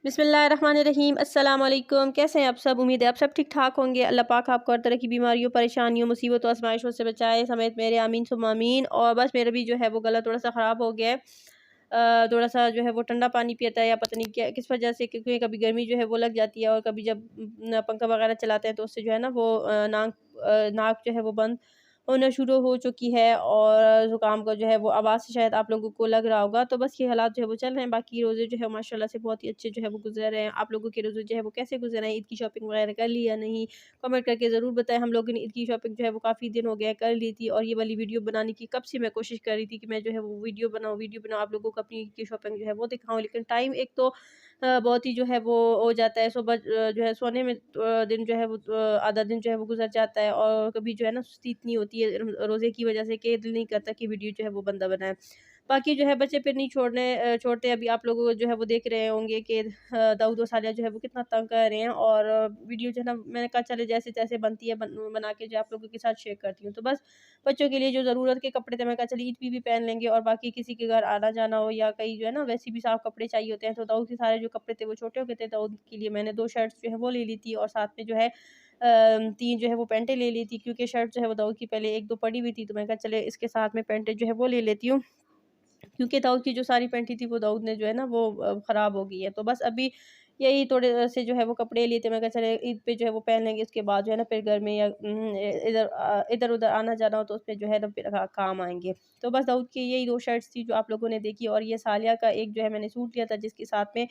बिस्मिल्लाहिर्रहमानिर्रहीम अस्सलाम वालेकुम। कैसे हैं आप सब? उम्मीद है आप सब ठीक ठाक होंगे। अल्लाह पाक आपको हर तरह की बीमारियों, परेशानियों, मुसीबतों, आजमाइशों से बचाए समेत मेरे आमीन सुम्मा आमीन। और बस मेरा भी जो है वो गला थोड़ा सा ख़राब हो गया है। थोड़ा सा जो है वो ठंडा पानी पिया या पता नहीं क्या किस वजह से, क्योंकि कभी गर्मी जो है वो लग जाती है और कभी जब पंखा वगैरह चलाते हैं तो उससे जो है ना वो नाक जो है वो बंद होना शुरू हो चुकी है और ज़ुकाम का जो है वो आवाज़ से शायद आप लोगों को लग रहा होगा। तो बस ये हालात जो है वो चल रहे हैं। बाकी रोज़े जो है माशाल्लाह से बहुत ही अच्छे जो है वो गुज़र रहे हैं। आप लोगों के रोज़े जो है वो कैसे गुज़र रहे हैं? ईद की शॉपिंग वगैरह कर ली या नहीं? कमेंट करके ज़रूर बताएँ। हम लोगों ने ईद की शॉपिंग जो है वो काफ़ी दिन हो गया कर ली थी और ये वाली वीडियो बनाने की कब से मैं कोशिश कर रही थी कि मैं जो है वो वीडियो बनाऊँ, आप लोगों को अपनी ईद की शॉपिंग जो है वो दिखाऊँ। लेकिन टाइम एक तो बहुत ही जो है वो हो जाता है। सुबह जो है सोने में दिन जो है वो आधा दिन जो है वो गुज़र जाता है और कभी जो है ना सुस्ती इतनी होती है रोज़े की वज़ह से कि दिल नहीं करता कि वीडियो जो है वो बंदा बनाए। बाकी जो है बच्चे फिर नहीं छोड़ते। अभी आप लोग जो है वो देख रहे होंगे कि दाऊद और सालिया जो है वो कितना तंग कर रहे हैं और वीडियो जो है ना मैंने कहा चले जैसे-जैसे बनती है बना के जो आप लोगों के साथ शेयर करती हूँ। तो बस बच्चों के लिए जो ज़रूरत के कपड़े थे, मैं कहा चलिए ईद पे भी पहन लेंगे और बाकी किसी के घर आना-जाना हो या कहीं जो है ना वैसे भी साफ़ कपड़े चाहिए होते हैं, तो दाऊद के सारे जो कपड़े थे वो छोटे हो गए थे। दाऊद के लिए मैंने 2 शर्ट्स जो है वो ले ली थी और साथ में जो है 3 जो है वो पैंटें ले ली थी, क्योंकि शर्ट जो है वो दाऊद की पहले 1-2 पड़ी हुई थी, तो मैंने कहा चले इसके साथ में पैंटें जो है वो ले लेती हूँ। क्योंकि दाऊद की जो सारी पैंटी थी वो दाऊद ने जो है ना वो ख़राब हो गई है। तो बस अभी यही थोड़े से जो है वो कपड़े लिए थे, मैं कहा चले ईद पे जो है वो पहन लेंगे, उसके बाद जो है ना फिर घर में या इधर-उधर आना-जाना हो तो उसपे जो है ना फिर काम आएँगे। तो बस दाऊद की यही 2 शर्ट्स थी जो आप लोगों ने देखी और ये सालिया का एक जो है मैंने सूट लिया था जिसके साथ में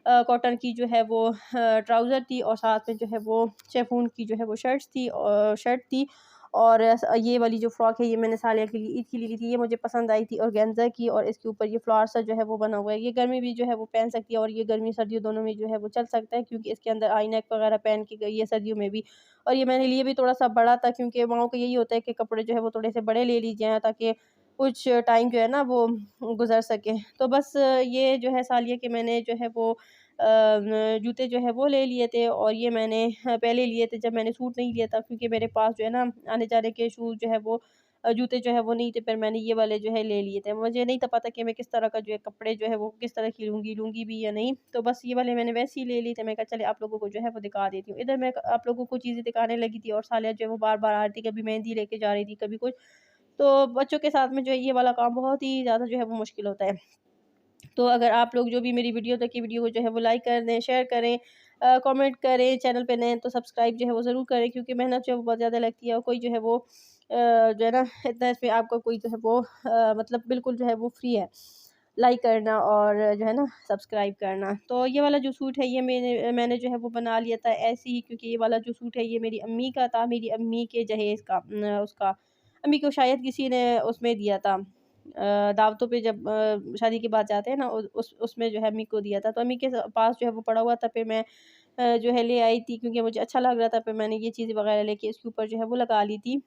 कॉटन की जो है वो ट्राउज़र थी और साथ में जो है वो शिफॉन की जो है वो शर्ट थी। और ये वाली जो फ्रॉक है ये मैंने सालिया के लिए ईद के लिए ली थी। ये मुझे पसंद आई थी ऑर्गेन्ज़ा की और इसके ऊपर ये फ्लावर सा जो है वो बना हुआ है। ये गर्मी भी जो है वो पहन सकती है और ये गर्मी सर्दियों दोनों में जो है वो चल सकता है, क्योंकि इसके अंदर आई नेक वगैरह पहन के गई है सर्दियों में भी। और ये मैंने लिए भी थोड़ा-सा बड़ा था, क्योंकि माओ को यही होता है कि कपड़े जो है वो थोड़े से बड़े ले लीजिए ताकि कुछ टाइम जो है ना वो गुज़र सके। तो बस ये जो है सालिया के मैंने जो है वो जूते जो है वो ले लिए थे और ये मैंने पहले लिए थे जब मैंने सूट नहीं लिया था, क्योंकि मेरे पास जो है ना आने-जाने के शूज़ जो है वो जूते जो है वो नहीं थे, फिर मैंने ये वाले जो है ले लिए थे। मुझे नहीं था पता कि मैं किस तरह का जो है कपड़े जो है वो किस तरह की लूँगी भी या नहीं, तो बस ये वाले मैंने वैसे ही ले लिए थे। मैं कहा चलिए आप लोगों को जो है वो दिखा देती हूँ। इधर मैं आप लोगों को चीज़ें दिखाने लगी थी और सालिया जो है वो बार-बार आ रही थी, कभी मेहंदी लेके जा रही थी, कभी कुछ। तो बच्चों के साथ में जो है ये वाला काम बहुत ही ज़्यादा जो है वो मुश्किल होता है। तो अगर आप लोग जो भी मेरी वीडियो तक की वीडियो को जो है वो लाइक कर दें, शेयर करें, कमेंट करें, चैनल पे नए हैं तो सब्सक्राइब जो है वो ज़रूर करें, क्योंकि मेहनत जो है वो बहुत ज़्यादा लगती है और कोई जो है वो जो है ना इतना इसमें आपका कोई जो है वो मतलब बिल्कुल जो है वो फ्री है लाइक करना और जो है ना सब्सक्राइब करना। तो ये वाला जो सूट है ये मैंने जो है वो बना लिया था ऐसे ही, क्योंकि ये वाला जो सूट है ये मेरी अम्मी का था, मेरी अम्मी के जहेज़ का उसका अम्मी को शायद किसी ने उसमें दिया था दावतों पे जब शादी के बाद जाते हैं ना उसमें जो है अम्मी को दिया था। तो अम्मी के पास जो है वो पड़ा हुआ था, फिर मैं जो है ले आई थी, क्योंकि मुझे अच्छा लग रहा था, फिर मैंने ये चीज़ें वगैरह लेके इसके ऊपर जो है वो लगा ली थी।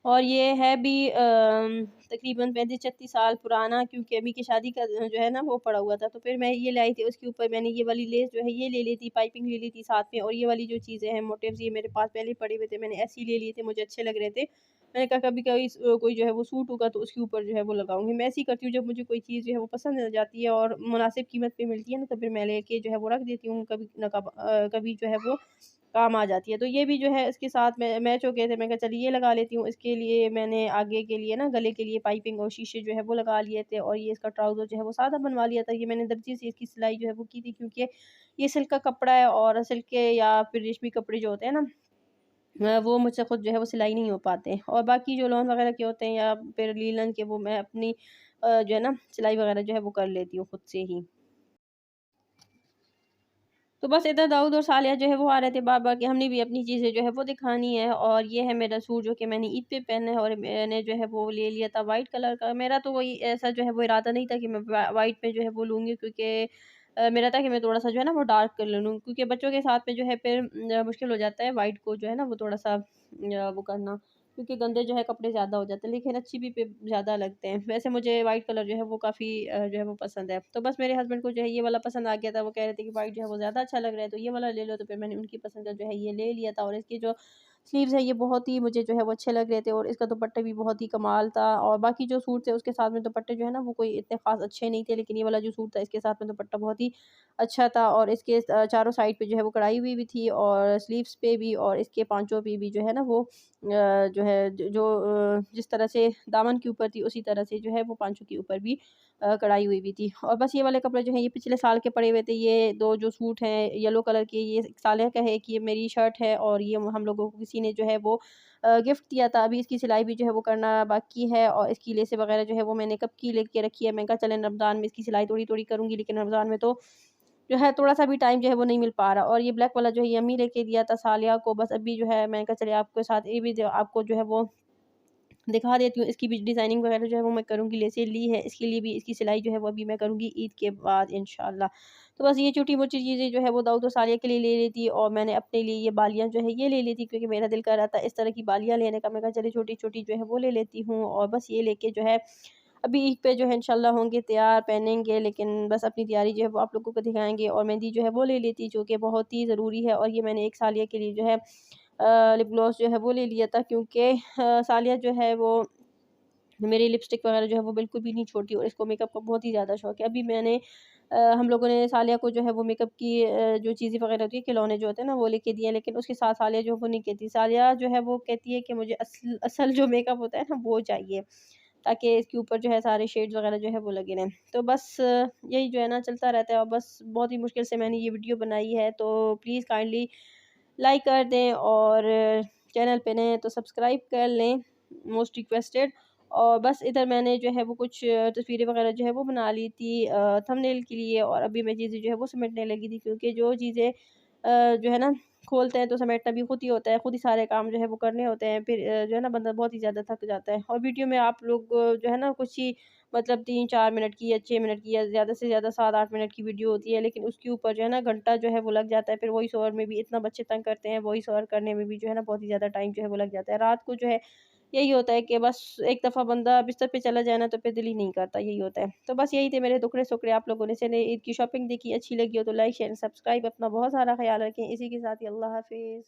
और ये है भी तकरीबन 35-36 साल पुराना, क्योंकि अम्मी की शादी का जो है ना वो पड़ा हुआ था। तो फिर मैं ये लाई थी, उसके ऊपर मैंने ये वाली लेस जो है ये ले ली थी, पाइपिंग ले ली थी साथ में, और ये वाली जो चीज़ें हैं मोटिव्स ये मेरे पास पहले ही पड़े हुए थे, मैंने ऐसे ही ले लिए थे, मुझे अच्छे लग रहे थे। मैंने कहा कभी-कभी कोई जो है वो सूट होगा तो उसके ऊपर जो है वो लगाऊँगी। मैं ऐसे ही करती हूँ, जब मुझे कोई चीज़ जो है वो पसंद आ जाती है और मुनासिब कीमत पे मिलती है ना, तो फिर मैं लेके जो है वो रख देती हूँ, कभी जो है वो काम आ जाती है। तो ये भी जो है इसके साथ में मैच हो गए थे, मैं कहा चलिए ये लगा लेती हूँ। इसके लिए मैंने आगे के लिए ना गले के लिए पाइपिंग और शीशे जो है वो लगा लिए थे और ये इसका ट्राउज़र जो है वो सादा बनवा लिया था। ये मैंने दर्जी से इसकी सिलाई जो है वो की थी, क्योंकि ये सिल्क का कपड़ा है और सिल्क के या फिर रेशमी कपड़े जो होते हैं ना वो मुझसे खुद जो है वो सिलाई नहीं हो पाते। और बाकी जो लॉन वगैरह के होते हैं या फिर लीलन के, वो मैं अपनी जो है ना सिलाई वगैरह जो है वो कर लेती हूँ खुद से ही। तो बस इधर दाऊद और सालिया जो है वो आ रहे थे बार-बार कि हमने भी अपनी चीज़ें जो है वो दिखानी है, और ये है मेरा सूट जो कि मैंने ईद पे पहना है और मैंने जो है वो ले लिया था वाइट कलर का। मेरा तो वही ऐसा जो है वो इरादा नहीं था कि मैं वाइट में जो है वो लूँगी, क्योंकि मेरा था कि मैं थोड़ा-सा जो है ना वो डार्क कलर लूँ, क्योंकि बच्चों के साथ में जो है फिर मुश्किल हो जाता है वाइट को जो है ना वो थोड़ा-सा वो करना, क्योंकि गंदे जो है कपड़े ज़्यादा हो जाते हैं, लेकिन अच्छी भी पे ज़्यादा लगते हैं। वैसे मुझे वाइट कलर जो है वो काफ़ी जो है वो पसंद है। तो बस मेरे हस्बैंड को जो है ये वाला पसंद आ गया था, वो कह रहे थे कि वाइट जो है वो ज़्यादा अच्छा लग रहा है, तो ये वाला ले लो, तो फिर मैंने उनकी पसंद का जो है ये ले लिया था। और इसकी जो स्लीव्स हैं ये बहुत ही मुझे जो है वो अच्छे लग रहे थे और इसका दुपट्टा भी बहुत ही कमाल था। और बाकी जो सूट थे उसके साथ में दुपट्टे जो है ना वो कोई इतने ख़ास अच्छे नहीं थे, लेकिन ये वाला जो सूट था इसके साथ में दुपट्टा बहुत ही अच्छा था और इसके चारों साइड पे जो है वो कढ़ाई हुई भी थी और स्लीव्स पे भी और इसके पाँचों पे भी जो है ना वो जो है जिस तरह से दामन के ऊपर थी उसी तरह से जो है वो पाँचों के ऊपर भी कढ़ाई हुई भी थी। और बस ये वाले कपड़े जो हैं ये पिछले साल के पड़े हुए थे। ये 2 जो सूट हैं येलो कलर के, ये सालिया का है कि ये मेरी शर्ट है और ये हम लोगों को किसी ने जो है वो गिफ्ट दिया था। अभी इसकी सिलाई भी जो है वो करना बाकी है और इसकी लेसें वगैरह जो है वो मैंने कब की लेके रखी है। मैंने कहा चलें रमज़ान में इसकी सिलाई थोड़ी-थोड़ी करूँगी, लेकिन रमज़ान में तो जो है थोड़ा-सा भी टाइम जो है वो नहीं मिल पा रहा। और ये ब्लैक वाला जो है ये अम्मी लेके दिया था सालिया को, बस अभी जो है मैंने कहा चलिए आपके साथ ये भी जो आपको जो है वो दिखा देती हूँ। इसकी भी डिज़ाइनिंग वगैरह जो है वो मैं करूँगी, लेसें ली है, इसके लिए भी इसकी सिलाई जो है वो अभी मैं करूँगी ईद के बाद इंशाअल्लाह। तो बस ये छोटी-मोटी चीज़ें जो है वो दाऊद और सालिया के लिए ले ली थी और मैंने अपने लिए ये बालियाँ जो है ये ले ली थी, क्योंकि मेरा दिल कर रहा था इस तरह की बालियाँ लेने का। मैं कहा चलिए छोटी-छोटी जो है वो ले लेती हूँ और बस ये लेके जो है अभी ईद पे जो है इंशाल्लाह होंगे तैयार, पहनेंगे, लेकिन बस अपनी तैयारी जो है वो आप लोगों को दिखाएँगे। और मेहंदी जो है वो ले ली थी जो कि बहुत ही ज़रूरी है। और ये मैंने एक सालिया के लिए जो है लिप ग्लॉस जो है वो ले लिया था, क्योंकि सालिया जो है वो मेरी लिपस्टिक वगैरह जो है वो बिल्कुल भी नहीं छोड़ती और इसको मेकअप का बहुत ही ज़्यादा शौक है। अभी मैंने हम लोगों ने सालिया को जो है वो मेकअप की जो चीज़ें वगैरह होती है, खिलौने जो होते हैं ना वो लेके दिए हैं, लेकिन उसके साथ सालिया जो है वो नहीं कहती। सालिया जो है वो कहती है कि मुझे असल असल जो मेकअप होता है ना वो चाहिए, ताकि इसके ऊपर जो है सारे शेड्स वगैरह जो है वो लगे रहें। तो बस यही जो है ना चलता रहता है और बस बहुत ही मुश्किल से मैंने ये वीडियो बनाई है, तो प्लीज़ काइंडली लाइक कर दें और चैनल पे नए हैं तो सब्सक्राइब कर लें, मोस्ट रिक्वेस्टेड। और बस इधर मैंने जो है वो कुछ तस्वीरें वगैरह जो है वो बना ली थी थंबनेल के लिए और अभी मैं चीज़ें जो है वो समेटने लगी थी, क्योंकि जो चीज़ें जो है ना खोलते हैं तो समेटना भी खुद ही होता है, खुद ही सारे काम जो है वो करने होते हैं, फिर जो है ना बंदा बहुत ही ज़्यादा थक जाता है। और वीडियो में आप लोग जो है ना कुछ ही मतलब 3-4 मिनट की या 6 मिनट की या ज़्यादा से ज़्यादा 7-8 मिनट की वीडियो होती है, लेकिन उसके ऊपर जो है ना घंटा जो है वो लग जाता है। फिर वॉइस ओवर में भी इतना बच्चे तंग करते हैं, वॉइस ओवर करने में भी जो है ना बहुत ही ज़्यादा टाइम जो है वो लग जाता है। रात को जो है यही होता है कि बस एक दफ़ा बंदा बिस्तर पे चला जाए ना तो फिर दिल ही नहीं करता, यही होता है। तो बस यही थे मेरे दुखड़े-सुखड़े। आप लोगों ने चले ईद की शॉपिंग देखी, अच्छी लगी हो तो लाइक, शेयर, सब्सक्राइब। अपना बहुत सारा ख़्याल रखें। इसी के साथ ही अल्लाह हाफ़िज़।